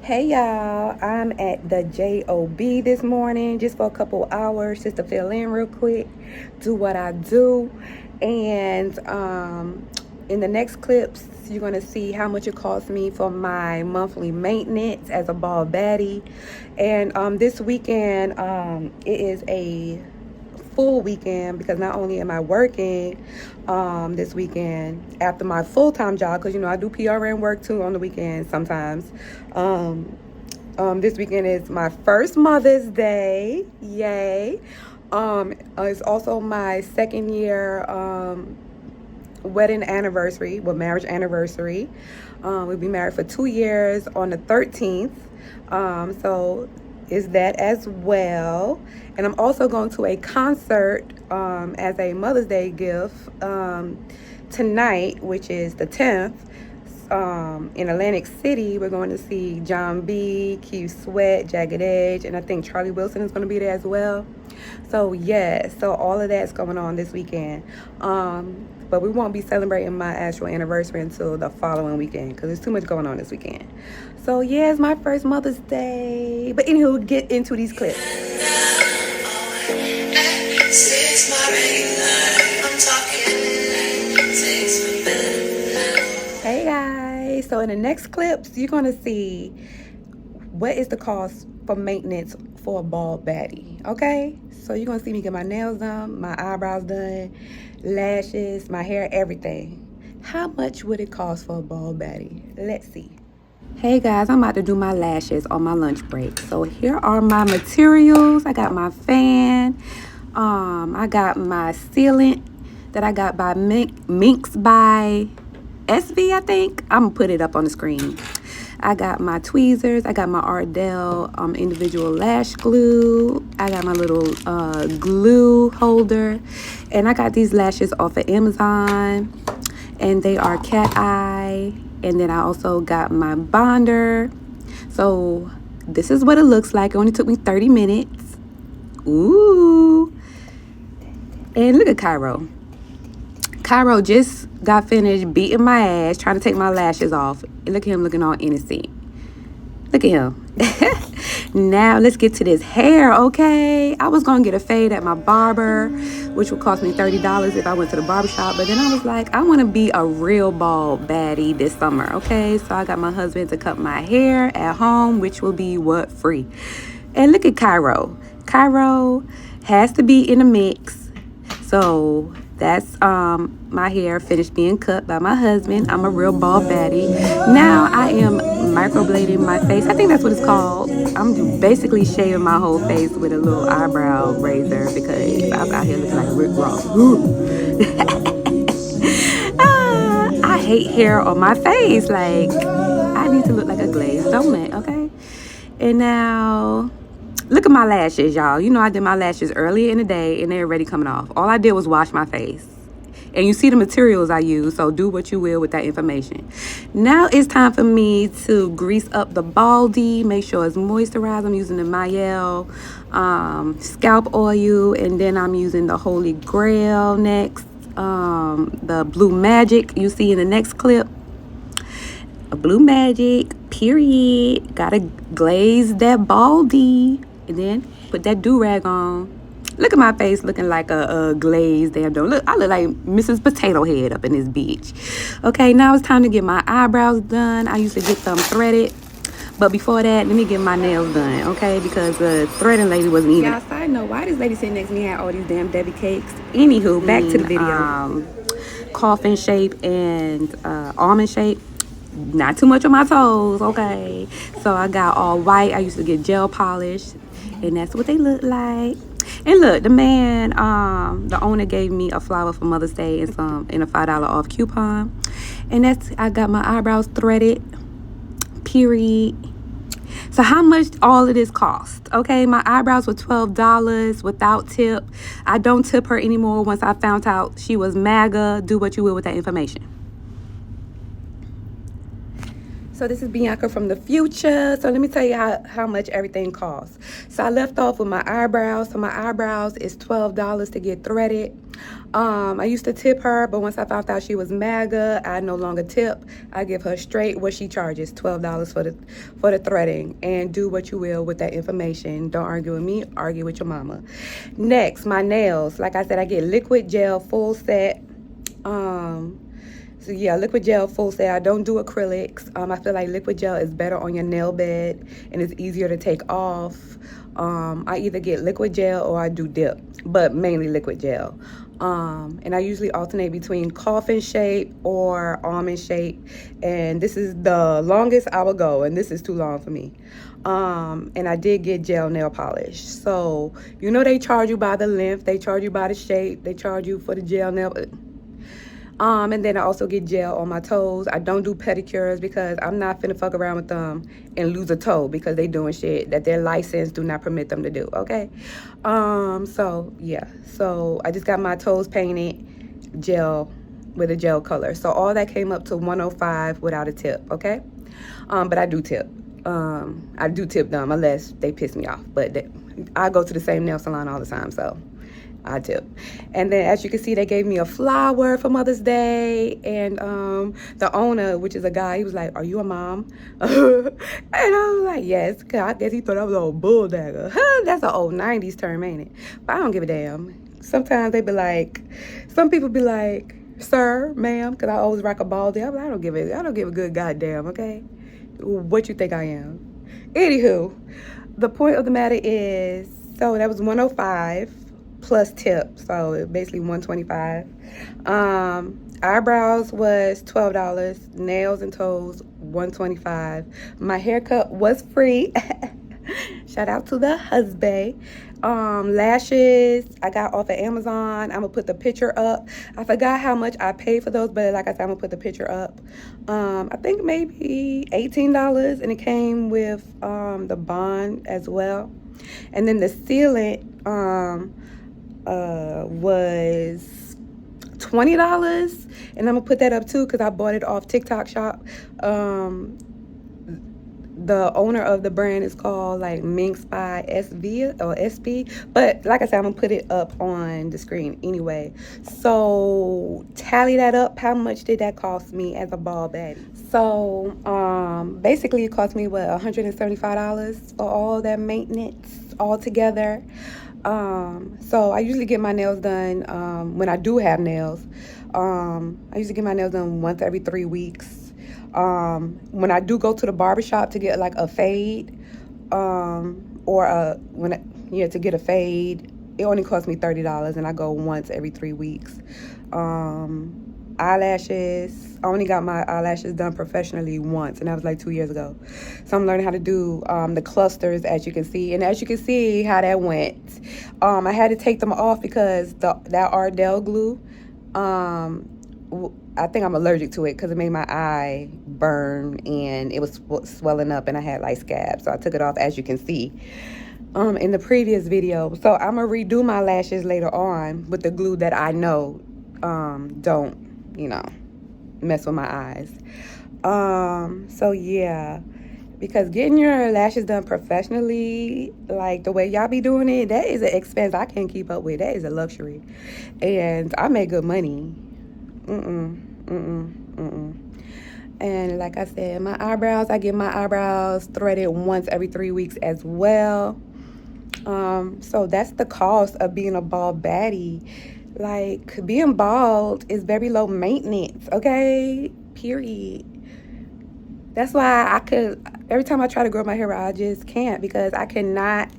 Hey y'all, I'm at the JOB this morning just for a couple hours just to fill in real quick, do what I do. And in the next clips, you're going to see how much it costs me for my monthly maintenance as a Bald Baddie. And this weekend, it is a full weekend because not only am I working this weekend after my full-time job, because I do PRN work too on the weekends sometimes. This weekend is my first Mother's Day. Yay. It's also my second year wedding anniversary, marriage anniversary. We'll be married for 2 years on the 13th. So is that as well. And I'm also going to a concert as a Mother's Day gift tonight, which is the 10th. In Atlantic City, we're going to see John B, Q Sweat, Jagged Edge, and I think Charlie Wilson is going to be there as well. So so all of that's going on this weekend. But we won't be celebrating my actual anniversary until the following weekend because there's too much going on this weekend. So it's my first Mother's Day. But anywho, get into these clips. Hey guys, so in the next clips, you're going to see what is the cost for maintenance for a Bald Baddie, okay? So you're going to see me get my nails done, my eyebrows done, lashes, my hair, everything. How much would it cost for a Bald Baddie? Let's see. Hey guys, I'm about to do my lashes on my lunch break. So here are my materials. I got my fan. I got my sealant that I got by Minx by SV, I think. I'm gonna put it up on the screen. I got my tweezers. I got my Ardell individual lash glue. I got my little glue holder. And I got these lashes off of Amazon. And they are cat eye. And then I also got my bonder. So this is what it looks like. It only took me 30 minutes. Ooh. And look at Cairo. Cairo just got finished beating my ass, trying to take my lashes off. And look at him looking all innocent. Look at him. Now, let's get to this hair, okay? I was going to get a fade at my barber, which would cost me $30 if I went to the barbershop. But then I was like, I want to be a real Bald Baddie this summer, okay? So I got my husband to cut my hair at home, which will be, free. And look at Cairo. Cairo has to be in the mix. So that's my hair finished being cut by my husband. I'm a real Bald Baddie. Now I am microblading my face. I think that's what it's called. I'm basically shaving my whole face with a little eyebrow razor because I'm out here looking like Rick Ross. I hate hair on my face. Like, I need to look like a glazed donut, okay? And now, look at my lashes, y'all. I did my lashes earlier in the day and they're already coming off. All I did was wash my face. And you see the materials I use, so do what you will with that information. Now it's time for me to grease up the Baldy. Make sure it's moisturized. I'm using the Mayel scalp oil, and then I'm using the Holy Grail next. The Blue Magic you see in the next clip. A Blue Magic, period. Gotta glaze that Baldy. And then put that do-rag on. Look at my face looking like a glazed damn donut. Look, I look like Mrs. Potato Head up in this bitch. Okay, now it's time to get my eyebrows done. I used to get them threaded. But before that, let me get my nails done, okay? Because the threading lady wasn't even. Y'all, side note, why this lady sitting next to me had all these damn Debbie cakes? Anywho, back to the video. Coffin shape and almond shape. Not too much on my toes, okay? So I got all white. I used to get gel polish. And that's what they look like. And look, the man, the owner gave me a flower for Mother's Day and a $5 off coupon. And I got my eyebrows threaded, period. So how much all of this cost? Okay, my eyebrows were $12 without tip. I don't tip her anymore once I found out she was MAGA. Do what you will with that information. So this is Bianca from the future. So let me tell you how much everything costs. So I left off with my eyebrows. So my eyebrows is $12 to get threaded. I used to tip her, but once I found out she was MAGA, I no longer tip. I give her straight what she charges, $12 for the threading. And do what you will with that information. Don't argue with me, argue with your mama. Next, my nails. Like I said, I get liquid gel full set. So yeah, liquid gel full set. I don't do acrylics. I feel like liquid gel is better on your nail bed and it's easier to take off. I either get liquid gel or I do dip, but mainly liquid gel. And I usually alternate between coffin shape or almond shape. And this is the longest I will go, and this is too long for me. And I did get gel nail polish. So, you know they charge you by the length, they charge you by the shape, they charge you for the gel nail. And then I also get gel on my toes. I don't do pedicures because I'm not finna fuck around with them and lose a toe because they doing shit that their license do not permit them to do, okay? So, yeah. So, I just got my toes painted gel with a gel color. So, all that came up to $105 without a tip, okay? But I do tip. I do tip them unless they piss me off. But I go to the same nail salon all the time, so I tip. And then as you can see, they gave me a flower for Mother's Day. And the owner, which is a guy, he was like, "Are you a mom?" And I was like, "Yes." Cause I guess he thought I was an old bulldagger. That's an old 90s term, ain't it? But I don't give a damn. Sometimes they be like, some people be like, "Sir, ma'am," because I always rock a baldy. I'm like, I don't give a good goddamn, okay? What you think I am? Anywho, the point of the matter is, so that was 105 plus tip, so basically 125. Eyebrows was $12, nails and toes 125. My haircut was free. Shout out to the husband. Lashes I got off of Amazon. I'm gonna put the picture up. I forgot how much I paid for those, but like I said, I'm gonna put the picture up. I think maybe $18, and it came with the bond as well. And then the sealant was $20, and I'm gonna put that up too because I bought it off TikTok shop. The owner of the brand is called like Minx by SV or SP, but like I said, I'm gonna put it up on the screen anyway. So tally that up. How much did that cost me as a bald baddie? So basically it cost me what, $175 for all that maintenance all together. So I usually get my nails done when I do have nails. I usually get my nails done once every 3 weeks. When I do go to the barbershop to get like a fade, to get a fade, it only costs me $30, and I go once every 3 weeks. Eyelashes, I only got my eyelashes done professionally once, and that was like 2 years ago. So I'm learning how to do the clusters, as you can see. And as you can see how that went, I had to take them off because that Ardell glue, I think I'm allergic to it because it made my eye burn and it was swelling up and I had like scabs. So I took it off, as you can see in the previous video. So I'm going to redo my lashes later on with the glue that I know don't, mess with my eyes. So yeah, because getting your lashes done professionally, like the way y'all be doing it, that is an expense I can't keep up with. That is a luxury. And I make good money. And like I said, my eyebrows, I get my eyebrows threaded once every 3 weeks as well. So that's the cost of being a bald baddie. Like, being bald is very low maintenance, okay? Period. That's why every time I try to grow my hair, I just can't, because I cannot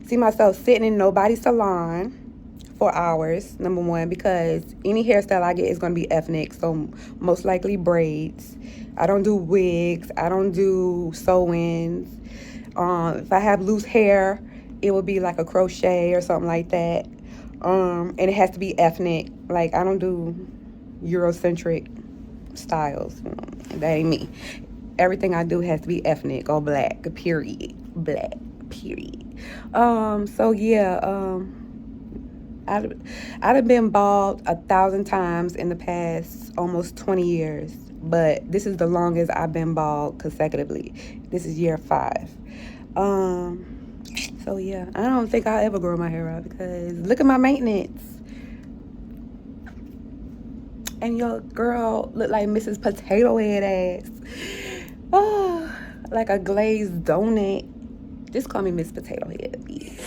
see myself sitting in nobody's salon for hours, number one, because any hairstyle I get is going to be ethnic, so most likely braids. I don't do wigs. I don't do sew-ins. If I have loose hair, it would be like a crochet or something like that. And it has to be ethnic. Like, I don't do Eurocentric styles. That ain't me. Everything I do has to be ethnic or black, period. Black, period. So yeah, I'd have been bald 1,000 times in the past almost 20 years, but this is the longest I've been bald consecutively. This is year 5. So yeah, I don't think I'll ever grow my hair out because look at my maintenance. And your girl look like Mrs. Potato Head ass. Oh, like a glazed donut. Just call me Miss Potato Head, please.